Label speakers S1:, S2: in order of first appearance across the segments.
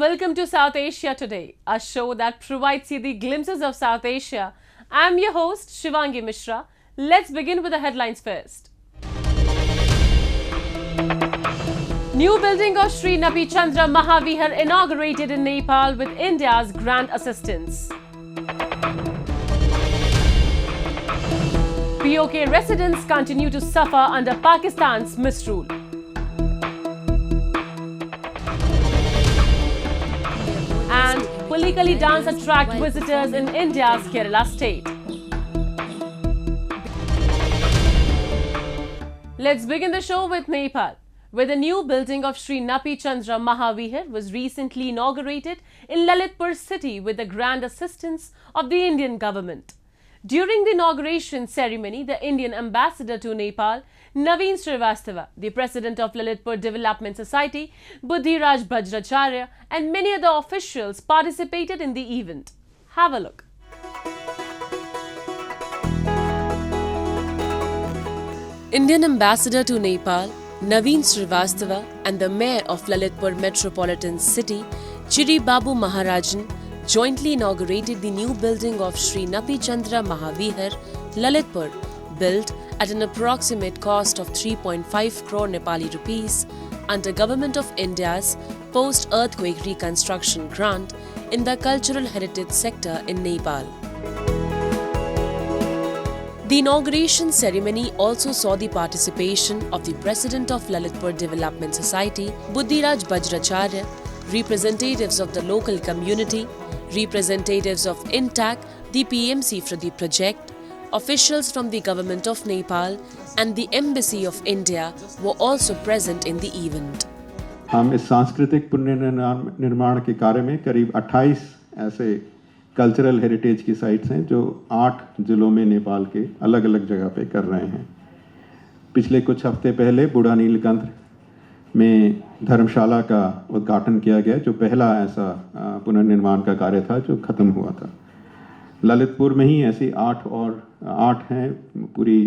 S1: welcome to South Asia Today, a show that provides you the glimpses of South Asia. I'm your host, Shivangi Mishra. Let's begin with the headlines first. New building of Sri Napi Chandra Mahavihar inaugurated in Nepal with India's grand assistance. POK residents continue to suffer under Pakistan's misrule. And Pulikali dance attract visitors in India's Kerala state. Let's begin the show with Nepal, where the new building of Sri Napi Chandra Mahavihar was recently inaugurated in Lalitpur city with the grand assistance of the Indian government. During the inauguration ceremony, the Indian ambassador to Nepal, Naveen Srivastava, the president of Lalitpur Development Society, Buddhiraj Bajracharya, and many other officials participated in the event. Have a look. Indian ambassador to Nepal, Naveen Srivastava, and the mayor of Lalitpur Metropolitan City, Chiri Babu Maharajan, jointly inaugurated the new building of Sri Napi Chandra Mahavihar, Lalitpur, built at an approximate cost of 3.5 crore Nepali rupees under Government of India's post-earthquake reconstruction grant in the cultural heritage sector in Nepal. The inauguration ceremony also saw the participation of the president of Lalitpur Development Society, Buddhiraj Bajracharya, representatives of the local community, representatives of INTAC, the PMC for the project, officials from the government of Nepal and the Embassy of India were also present in the event.
S2: हम इस सांस्कृतिक पुनर्निर्माण के कार्य में करीब 28 ऐसे cultural heritage की साइट्स हैं जो 8 जिलों में नेपाल के अलग अलग जगह पे कर रहे हैं। पिछले कुछ हफ्ते पहले बूढ़ा नीलकंठ में धर्मशाला का उद्घाटन किया गया, जो पहला ऐसा पुनर्निर्माण का कार्य था जो ख़त्म हुआ था। ललितपुर में ही ऐसी 8 हैं पूरी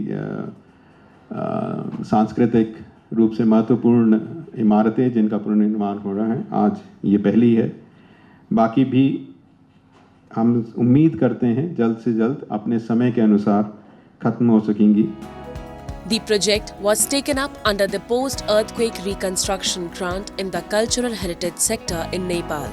S2: सांस्कृतिक रूप से महत्वपूर्ण इमारतें जिनका पुनर्निर्माण हो रहा है। आज ये पहली है, बाकी भी हम उम्मीद करते हैं जल्द से जल्द अपने समय के अनुसार खत्म हो सकेंगी।
S1: The project was taken up under the post-earthquake reconstruction grant in the cultural heritage sector in Nepal.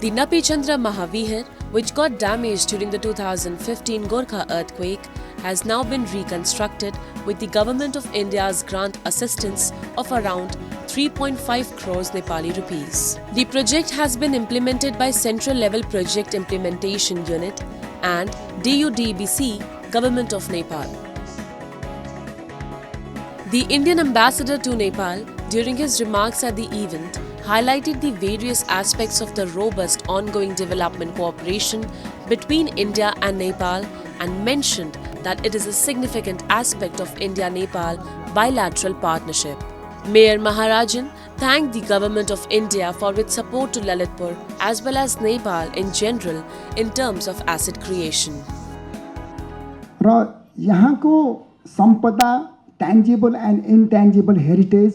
S1: The Napi Chandra Mahavihar, which got damaged during the 2015 Gorkha earthquake, has now been reconstructed with the Government of India's grant assistance of around 3.5 crores Nepali rupees. The project has been implemented by Central Level Project Implementation Unit and DUDBC, Government of Nepal. The Indian ambassador to Nepal, during his remarks at the event, highlighted the various aspects of the robust ongoing development cooperation between India and Nepal and mentioned that it is a significant aspect of India-Nepal bilateral partnership. Mayor Maharajan thanked the Government of India for its support to Lalitpur as well as Nepal in general in terms of asset creation.
S3: र यहाँको सम्पदा tangible and intangible heritage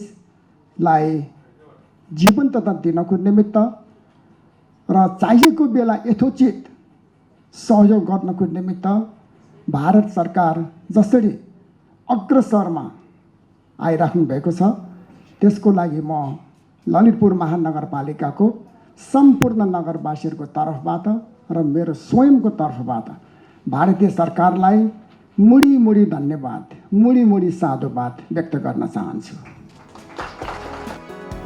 S3: लाई जीवन्तता दिनको निमित्त र चाहिएको बेला यथोचित सहयोग गर्नको निमित्त भारत सरकार जसरी अग्रसरमा आइराख्नु भएको छ, त्यसको लागि म ललितपुर महानगरपालिकाको सम्पूर्ण नगरवासीहरूको तर्फबाट र मेरो स्वयंको तर्फबाट भारतीय सरकारलाई मुडी धन्यवाद, मुडी साधुवाद व्यक्त गर्न चाहन्छु।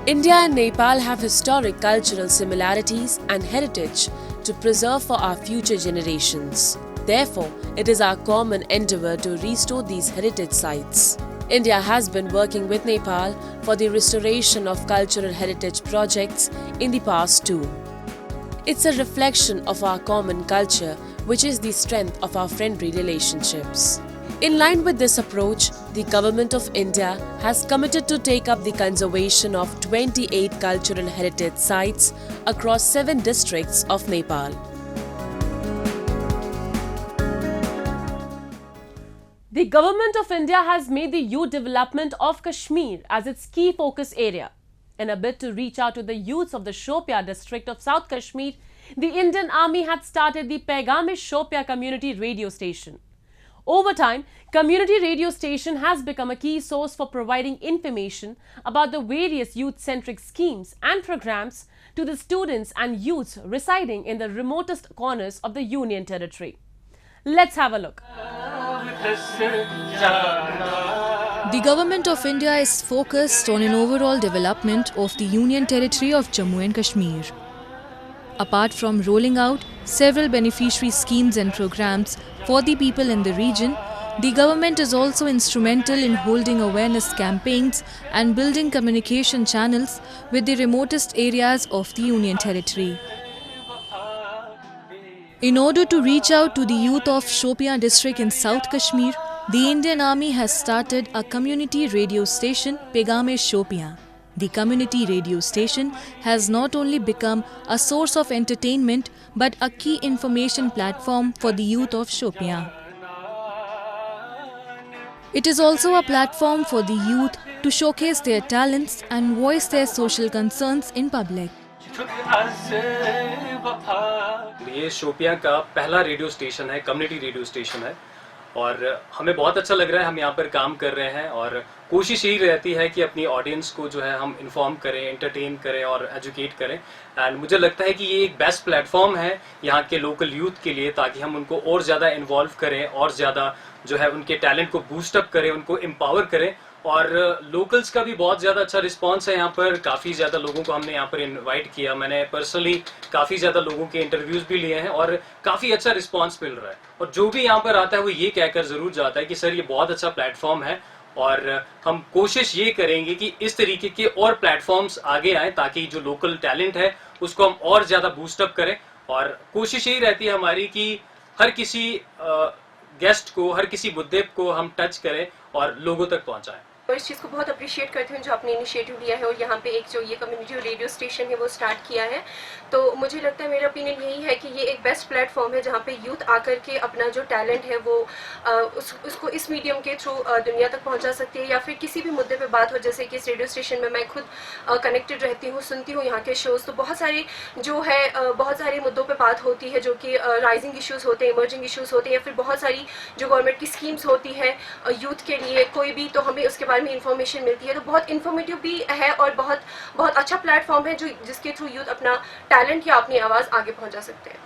S1: India and Nepal have historic cultural similarities and heritage to preserve for our future generations. Therefore, it is our common endeavour to restore these heritage sites. India has been working with Nepal for the restoration of cultural heritage projects in the past too. It's a reflection of our common culture, which is the strength of our friendly relationships. In line with this approach, the Government of India has committed to take up the conservation of 28 cultural heritage sites across 7 districts of Nepal. The Government of India has made the youth development of Kashmir as its key focus area. In a bid to reach out to the youths of the Shopia district of South Kashmir, the Indian Army had started the Peigam-e-Shopia community radio station. Over time, community radio station has become a key source for providing information about the various youth-centric schemes and programs to the students and youths residing in the remotest corners of the Union Territory. Let's have a look.
S4: The Government of India is focused on an overall development of the Union Territory of Jammu and Kashmir. Apart from rolling out several beneficiary schemes and programs for the people in the region, the government is also instrumental in holding awareness campaigns and building communication channels with the remotest areas of the Union Territory. In order to reach out to the youth of Shopia district in South Kashmir, the Indian Army has started a community radio station, Peigam-e-Shopia. The community radio station has not only become a source of entertainment but a key information platform for the youth of Shopia. It is also a platform for the youth to showcase their talents and voice their social concerns in public.
S5: ये शोपियां का पहला radio station है, community radio station है और हमें बहुत अच्छा लग रहा है। हम यहाँ पर काम कर रहे हैं और कोशिश यही रहती है कि अपनी ऑडियंस को जो है हम इन्फॉर्म करें, एंटरटेन करें और एजुकेट करें। एंड मुझे लगता है कि ये एक बेस्ट प्लेटफॉर्म है यहाँ के लोकल यूथ के लिए, ताकि हम उनको और ज़्यादा इन्वॉल्व करें और ज़्यादा जो है उनके टैलेंट को बूस्टअप करें, उनको एम्पावर करें। और लोकल्स का भी बहुत ज़्यादा अच्छा रिस्पांस है यहाँ पर। काफ़ी ज़्यादा लोगों को हमने यहाँ पर इनवाइट किया। मैंने पर्सनली काफ़ी ज़्यादा लोगों के इंटरव्यूज़ भी लिए हैं और काफ़ी अच्छा रिस्पांस मिल रहा है। और जो भी यहाँ पर आता है वो ये कहकर ज़रूर जाता है कि सर ये बहुत अच्छा प्लेटफॉर्म है और हम कोशिश ये करेंगे कि इस तरीके के और प्लेटफॉर्म्स आगे आएँ ताकि जो लोकल टैलेंट है उसको हम और ज़्यादा बूस्टअप करें। और कोशिश यही रहती है हमारी कि हर किसी गेस्ट को, हर किसी मुद्दे को हम टच करें और लोगों तक पहुँचाएँ।
S6: और इस चीज़ को बहुत अप्रिशिएट करती हूँ जो आपने इनिशिएटिव लिया है और यहाँ पे एक जो ये कम्युनिटी रेडियो स्टेशन है वो स्टार्ट किया है। तो मुझे लगता है, मेरा ओपिनियन यही है कि ये एक बेस्ट प्लेटफॉर्म है जहाँ पे यूथ आकर के अपना जो टैलेंट है वो उसको इस मीडियम के थ्रू दुनिया तक पहुँचा सकती है। या फिर किसी भी मुद्दे पे बात हो, जैसे कि इस रेडियो स्टेशन में मैं खुद कनेक्टेड रहती हूँ, सुनती हूँ यहाँ के शोज़, तो बहुत सारे जो है बहुत सारे मुद्दों पर बात होती है जो कि राइजिंग इशूज़ होते हैं, इमर्जिंग इशूज़ होते हैं, या फिर बहुत सारी जो गवर्नमेंट की स्कीम्स होती है यूथ के लिए कोई भी, तो हमें उसके बारे में इंफॉर्मेशन मिलती है। तो बहुत इन्फॉर्मेटिव भी है और बहुत अच्छा प्लेटफॉर्म है जो जिसके थ्रू यूथ अपना टैलेंट या अपनी आवाज़ आगे पहुंचा सकते हैं।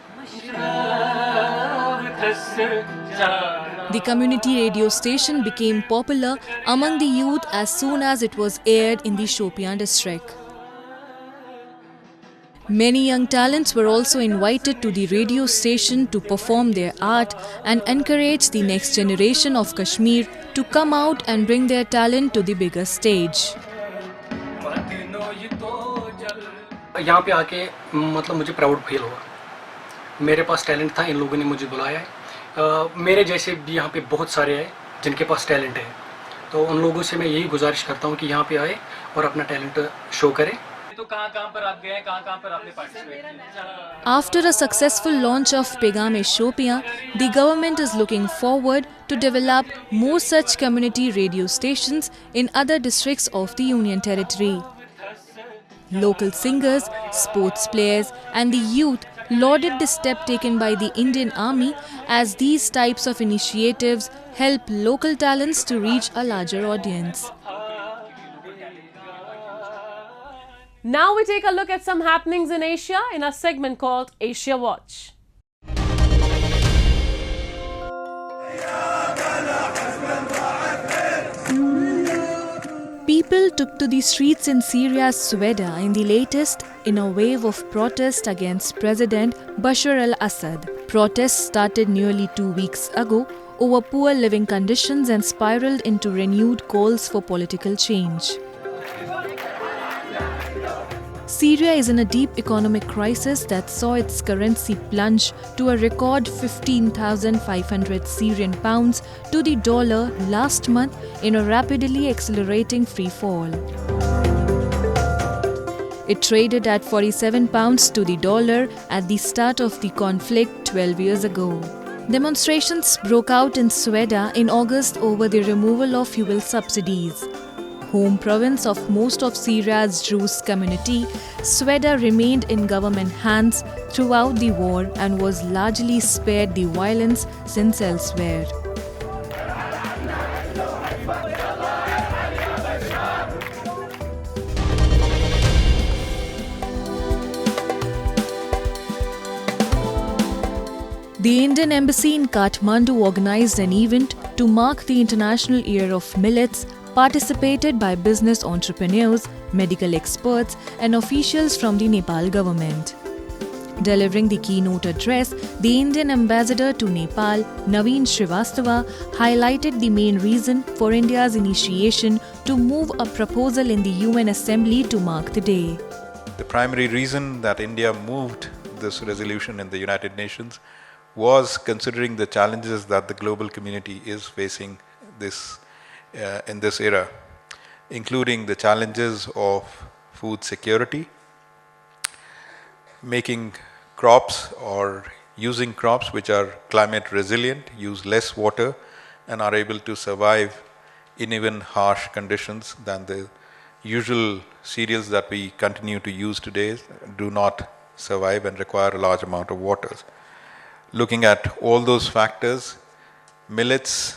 S4: The community radio station became popular among the youth as soon as it was aired in the Shopian district. Many young talents were also invited to the radio station to perform their art and encourage the next generation of Kashmir to come out and bring their talent to the bigger stage.
S7: यहाँ पे आके मतलब मुझे proud feel हुआ। मेरे पास talent था, इन लोगों ने मुझे बुलाया है। मेरे जैसे भी यहाँ पे बहुत सारे हैं जिनके पास टैलेंट है, तो उन लोगों से मैं यही गुजारिश करता हूँ कि यहाँ पे आए और अपना टैलेंट शो करें।
S5: तो कहाँ पर आप गए, कहाँ पर आपने पार्टिसिपेट किया?
S4: After a successful launch of Peigam-e-Shopia, the government is looking forward to develop more such community radio stations in other districts of the Union Territory. Local singers, sports players and the youth lauded the step taken by the Indian Army, as these types of initiatives help local talents to reach a larger audience.
S1: Now we take a look at some happenings in Asia in a segment called Asia Watch.
S4: People took to the streets in Syria's Sweda in the latest in a wave of protest against President Bashar al-Assad. Protests started nearly 2 weeks ago over poor living conditions and spiraled into renewed calls for political change. Syria is in a deep economic crisis that saw its currency plunge to a record 15,500 Syrian pounds to the dollar last month in a rapidly accelerating free fall. It traded at 47 pounds to the dollar at the start of the conflict 12 years ago. Demonstrations broke out in Sweda in August over the removal of fuel subsidies. home province of most of Syria's Druze community, Sweda remained in government hands throughout the war and was largely spared the violence since elsewhere. The Indian Embassy in Kathmandu organized an event to mark the International Year of Millets, participated by business entrepreneurs, medical experts, and officials from the Nepal government. Delivering the keynote address, the Indian ambassador to Nepal, Naveen Srivastava, highlighted the main reason for India's initiation to move a proposal in the UN Assembly to mark the day.
S8: The primary reason that India moved this resolution in the United Nations was considering the challenges that the global community is facing in this era, including the challenges of food security, making crops or using crops which are climate resilient, use less water, and are able to survive in even harsh conditions than the usual cereals that we continue to use today do not survive and require a large amount of water. Looking at all those factors, millets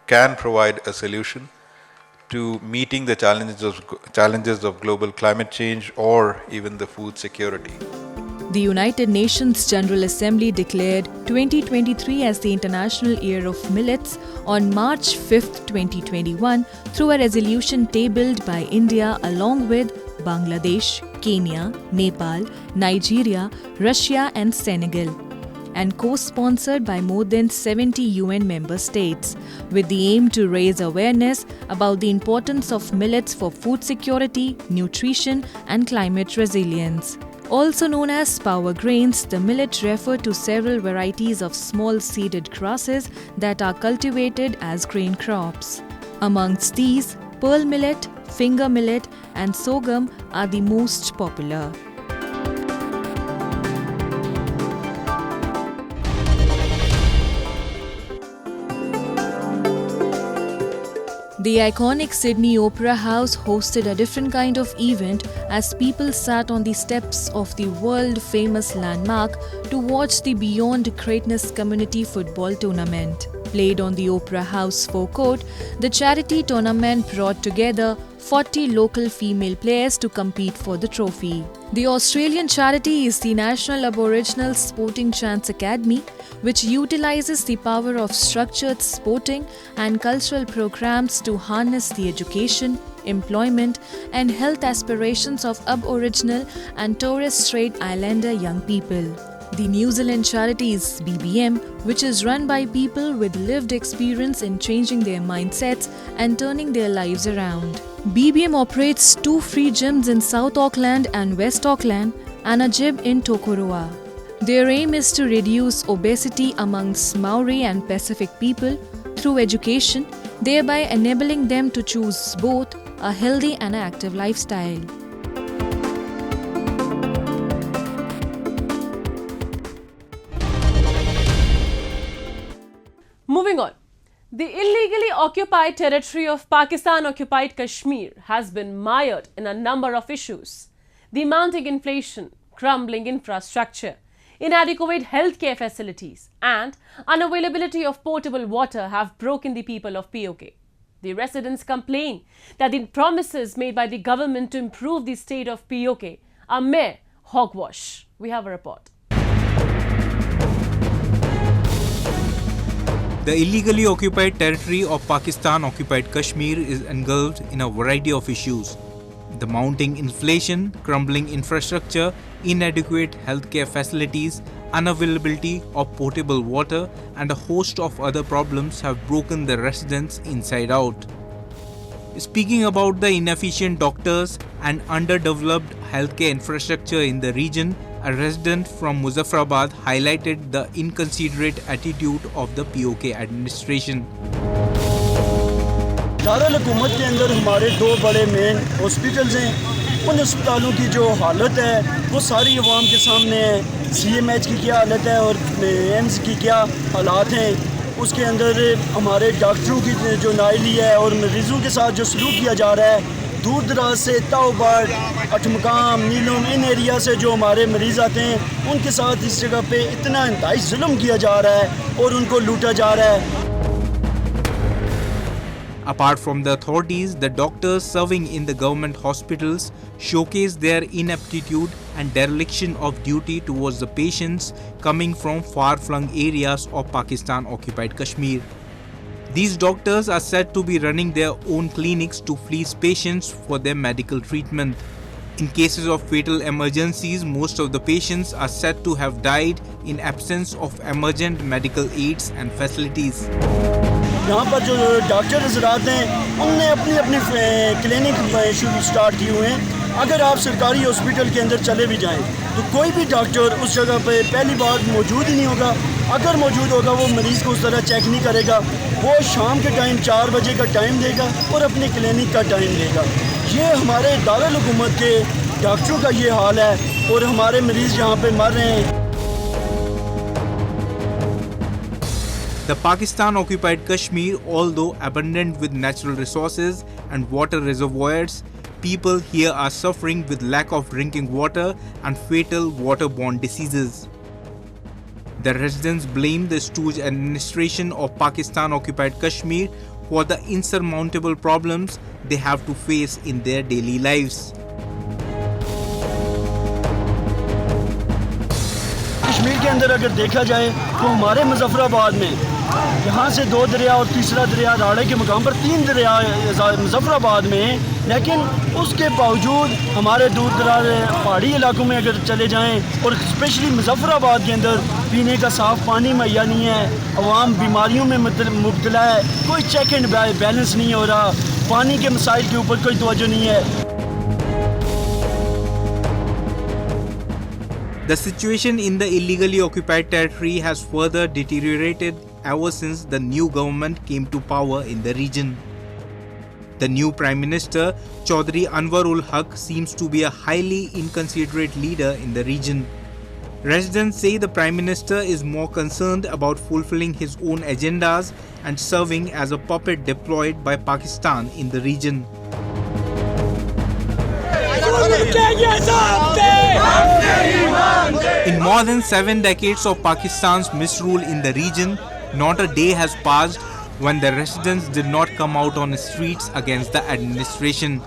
S8: can provide a solution to meeting the challenges of global climate change or even the food security.
S4: The United Nations General Assembly declared 2023 as the International Year of Millets on March 5, 2021 through a resolution tabled by India along with Bangladesh, Kenya, Nepal, Nigeria, Russia and Senegal, and co-sponsored by more than 70 UN member states, with the aim to raise awareness about the importance of millets for food security, nutrition and climate resilience. Also known as power grains, the millet refer to several varieties of small seeded grasses that are cultivated as grain crops. Amongst these, pearl millet, finger millet and sorghum are the most popular. The iconic Sydney Opera House hosted a different kind of event as people sat on the steps of the world-famous landmark to watch the Beyond Greatness Community Football Tournament. Played on the Opera House forecourt, the charity tournament brought together 40 local female players to compete for the trophy. The Australian charity is the National Aboriginal Sporting Chance Academy, which utilizes the power of structured sporting and cultural programs to harness the education, employment and health aspirations of Aboriginal and Torres Strait Islander young people. The New Zealand charity is BBM, which is run by people with lived experience in changing their mindsets and turning their lives around. BBM operates 2 free gyms in South Auckland and West Auckland and a gym in Tokoroa. Their aim is to reduce obesity amongst Maori and Pacific people through education, thereby enabling them to choose both a healthy and active lifestyle.
S1: Moving on. The illegally occupied territory of Pakistan-occupied Kashmir has been mired in a number of issues. The mounting inflation, crumbling infrastructure, inadequate healthcare facilities and unavailability of potable water have broken the people of POK. The residents complain that the promises made by the government to improve the state of POK are mere hogwash. We have a report.
S9: The illegally occupied territory of Pakistan-occupied Kashmir is engulfed in a variety of issues. The mounting inflation, crumbling infrastructure, inadequate healthcare facilities, unavailability of potable water, and a host of other problems have broken the residents inside out. Speaking about the inefficient doctors and underdeveloped healthcare infrastructure in the region, a resident from Muzaffarabad highlighted the inconsiderate attitude of the POK administration.
S10: Darul हुकूमत के अंदर हमारे 2 बड़े main hospitals हैं। उन अस्पतालों की जो हालत है वो सारी अवाम के सामने है। CMH की क्या हालत है और एम्स की क्या हालात हैं। उसके अंदर हमारे डॉक्टरों की जो नाइली है और मरीज़ों के साथ जो सलूक किया जा रहा है, दूर दराज से ताओबाग, अठमकाम, नीलम, इन एरिया से जो हमारे मरीज़ आते हैं उनके साथ इस जगह पे इतना इंतहाई जुल्म किया जा रहा है और उनको लूटा जा रहा है।
S9: Apart from the authorities, the doctors serving in the government hospitals showcase their ineptitude and dereliction of duty towards the patients coming from far-flung areas of Pakistan-occupied Kashmir. These doctors are said to be running their own clinics to fleece patients for their medical treatment. In cases of fatal emergencies, most of the patients are said to have died in absence of emergent medical aids and facilities.
S10: यहाँ पर जो doctor हज़रात हैं उनने अपनी अपनी clinic शुरू start किए हुए हैं। अगर आप सरकारी हॉस्पिटल के अंदर चले भी जाएं तो कोई भी डॉक्टर उस जगह पे पहली बार मौजूद ही नहीं होगा। अगर मौजूद होगा वो मरीज़ को उस तरह चेक नहीं करेगा। वो शाम के टाइम 4 बजे का टाइम देगा और अपनी क्लिनिक का टाइम देगा। ये हमारे दारुल हुकूमत के डॉक्टरों का ये हाल है और हमारे मरीज़ यहाँ पे मर रहे हैं।
S9: The Pakistan-occupied Kashmir, although abundant with natural resources and water reservoirs, people here are suffering with lack of drinking water and fatal waterborne diseases. The residents blame the stooge administration of Pakistan-occupied Kashmir for the insurmountable problems they have to face in their daily lives.
S10: Kashmir के अंदर अगर देखा जाए तो हमारे मुजफ्फराबाद में यहाँ से 2 दरिया और तीसरा दरिया राड़े के मुकाम पर 3 दरिया मुजफ्फराबाद में हैं, लेकिन उसके बावजूद हमारे दूर दराज पहाड़ी इलाकों में अगर चले जाएं और स्पेशली मुजफ्फराबाद के अंदर पीने का साफ़ पानी मुहैया नहीं है। अवाम बीमारियों में मुब्तला है, कोई चेक एंड बैलेंस नहीं हो रहा, पानी के मसाइल के ऊपर कोई तवज्जो नहीं है।
S9: The situation in the illegally occupied territory has further deteriorated ever since the new government came to power in the region. The new Prime Minister, Chaudhry Anwarul Haq, seems to be a highly inconsiderate leader in the region. Residents say the Prime Minister is more concerned about fulfilling his own agendas and serving as a puppet deployed by Pakistan in the region. In more than 7 decades of Pakistan's misrule in the region, not a day has passed when the residents did not come out on the streets against the administration.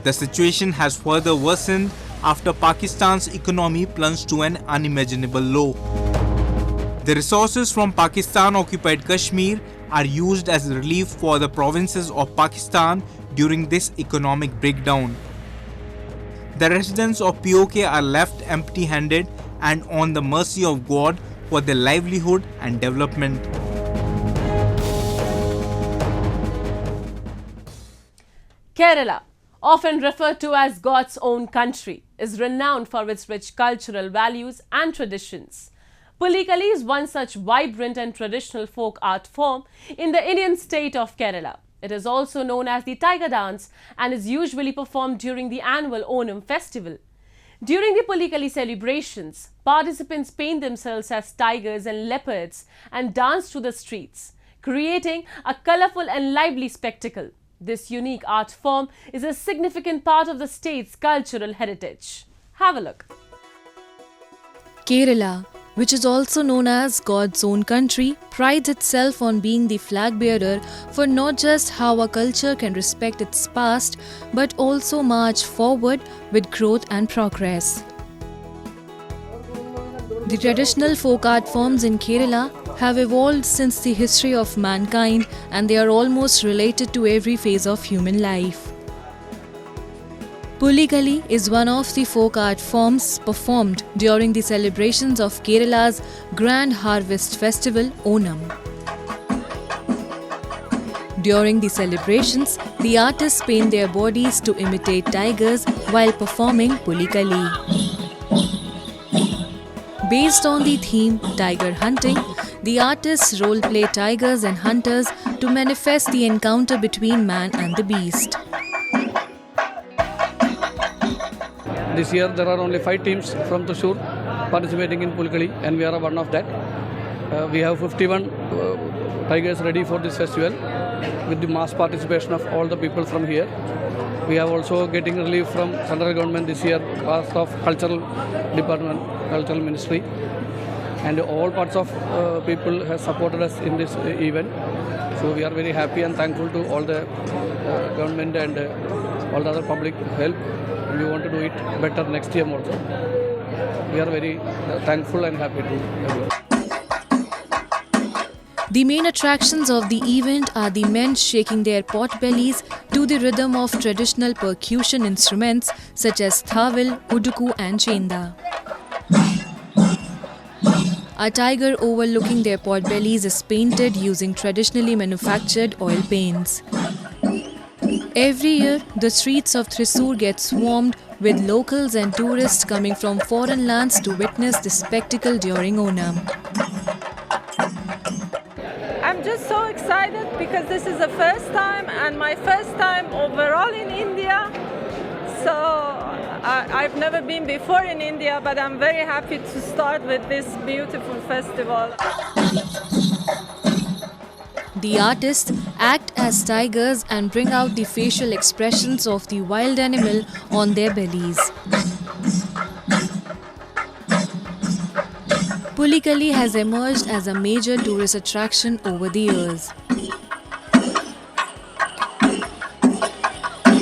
S9: The situation has further worsened after Pakistan's economy plunged to an unimaginable low. The resources from Pakistan-occupied Kashmir are used as relief for the provinces of Pakistan during this economic breakdown. The residents of POK are left empty-handed and on the mercy of God for their livelihood and development.
S1: Kerala, often referred to as God's own country, is renowned for its rich cultural values and traditions. Pulikali is one such vibrant and traditional folk art form in the Indian state of Kerala. It is also known as the Tiger Dance and is usually performed during the annual Onam festival. During the Pulikali celebrations, participants paint themselves as tigers and leopards and dance through the streets, creating a colourful and lively spectacle. This unique art form is a significant part of the state's cultural heritage. Have a look.
S4: Kerala, which is also known as God's own country, prides itself on being the flag bearer for not just how a culture can respect its past, but also march forward with growth and progress. The traditional folk art forms in Kerala have evolved since the history of mankind, and they are almost related to every phase of human life. Pulikali is one of the folk art forms performed during the celebrations of Kerala's Grand Harvest Festival, Onam. During the celebrations, the artists paint their bodies to imitate tigers while performing Pulikali. Based on the theme Tiger Hunting, the artists role-play tigers and hunters to manifest the encounter between man and the beast.
S11: This year there are only 5 teams from Thrissur participating in Pulikali, and we are one of that. We have 51 tigers ready for this festival with the mass participation of all the people from here. We have also getting relief from central government this year, part of cultural department, cultural ministry, and all parts of people have supported us in this event. So we are very happy and thankful to all the government and all the other public help. And we want to do it better next year also. We are very thankful and happy to everyone.
S4: The main attractions of the event are the men shaking their pot bellies to the rhythm of traditional percussion instruments such as thavil, uduku and chenda. A tiger overlooking their pot bellies is painted using traditionally manufactured oil paints. Every year, the streets of Thrissur get swarmed with locals and tourists coming from foreign lands to witness the spectacle during Onam.
S12: I'm just so excited because this is the first time and my first time overall in India. So I've never been before in India, but I'm very happy to start with this beautiful festival.
S4: The artists act as tigers and bring out the facial expressions of the wild animal on their bellies. Pulikali has emerged as a major tourist attraction over the years.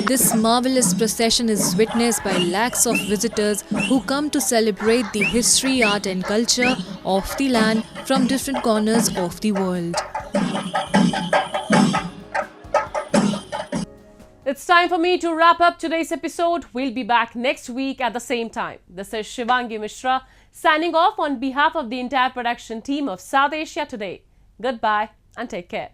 S4: This marvelous procession is witnessed by lakhs of visitors who come to celebrate the history, art and culture of the land from different corners of the world.
S1: It's time for me to wrap up today's episode. We'll be back next week at the same time. This is Shivangi Mishra signing off on behalf of the entire production team of South Asia Today. Goodbye and take care.